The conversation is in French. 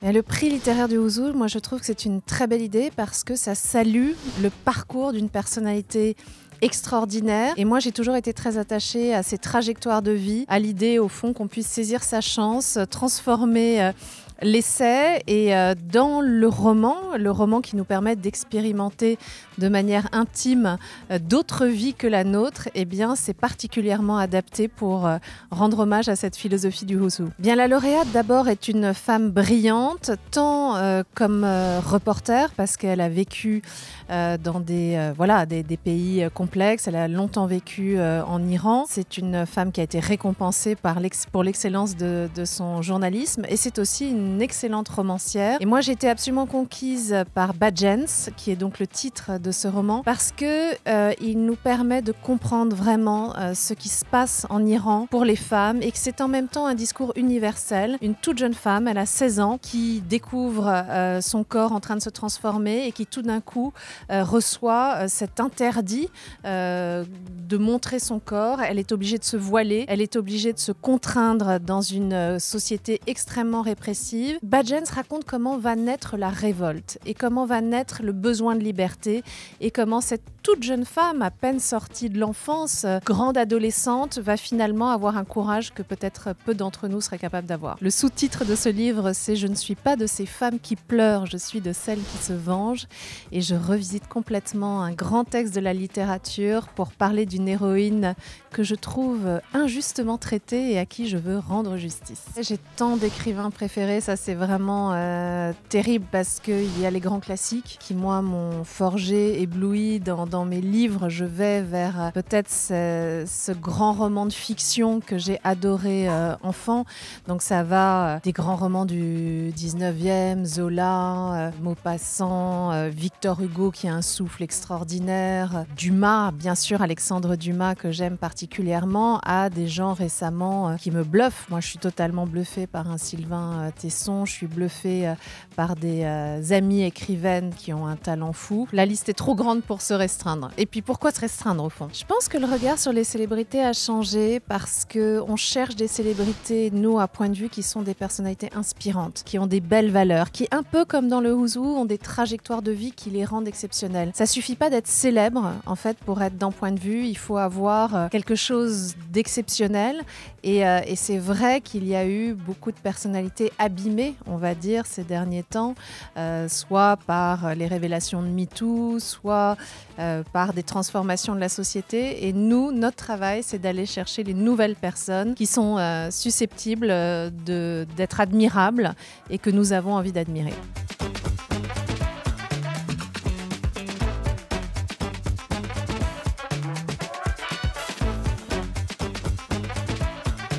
Et le prix littéraire du Ouzou, moi je trouve que c'est une très belle idée parce que ça salue le parcours d'une personnalité extraordinaire. Et moi, j'ai toujours été très attachée à ces trajectoires de vie, à l'idée, au fond, qu'on puisse saisir sa chance, transformer l'essai. Et dans le roman qui nous permet d'expérimenter de manière intime d'autres vies que la nôtre, eh bien, c'est particulièrement adapté pour rendre hommage à cette philosophie du Ouzou. Bien, la lauréate, d'abord, est une femme brillante, tant comme reporter, parce qu'elle a vécu dans des pays complexes. Elle a longtemps vécu en Iran. C'est une femme qui a été récompensée pour l'excellence de son journalisme. Et c'est aussi une excellente romancière. Et moi, j'ai été absolument conquise par Badjens, qui est donc le titre de ce roman, parce que il nous permet de comprendre vraiment ce qui se passe en Iran pour les femmes et que c'est en même temps un discours universel. Une toute jeune femme, elle a 16 ans, qui découvre son corps en train de se transformer et qui tout d'un coup reçoit cet interdit de montrer son corps. Elle est obligée de se voiler, elle est obligée de se contraindre dans une société extrêmement répressive. Badjens raconte comment va naître la révolte et comment va naître le besoin de liberté et comment cette toute jeune femme, à peine sortie de l'enfance, grande adolescente, va finalement avoir un courage que peut-être peu d'entre nous seraient capables d'avoir. Le sous-titre de ce livre, c'est « Je ne suis pas de ces femmes qui pleurent, je suis de celles qui se vengent ». Et je revisite complètement un grand texte de la littérature pour parler d'une héroïne que je trouve injustement traitée et à qui je veux rendre justice. J'ai tant d'écrivains préférés, ça c'est vraiment terrible parce qu'il y a les grands classiques qui moi m'ont forgé, ébloui dans mes livres. Je vais vers peut-être ce grand roman de fiction que j'ai adoré enfant. Donc ça va des grands romans du 19e, Zola, Maupassant, Victor Hugo qui a un souffle extraordinaire, Dumas, bien sûr Alexandre Dumas que j'aime particulièrement, à des gens récemment qui me bluffent. Moi je suis totalement bluffée par un Sylvain Tesson, je suis bluffée par des amies écrivaines qui ont un talent fou. La liste est trop grande pour se restreindre. Et puis pourquoi se restreindre au fond? Je pense que le regard sur les célébrités a changé parce qu'on cherche des célébrités, nous à point de vue, qui sont des personnalités inspirantes, qui ont des belles valeurs, qui un peu comme dans le Ouzou ont des trajectoires de vie qui les rendent exceptionnelles. Ça suffit pas d'être célèbre en fait pour être dans point de vue, il faut avoir quelque chose d'exceptionnel et c'est vrai qu'il y a eu beaucoup de personnalités abîmées, on va dire, ces derniers temps, soit par les révélations de MeToo, soit par des transformations de la société. Et nous, notre travail, c'est d'aller chercher les nouvelles personnes qui sont susceptibles d'être admirables et que nous avons envie d'admirer.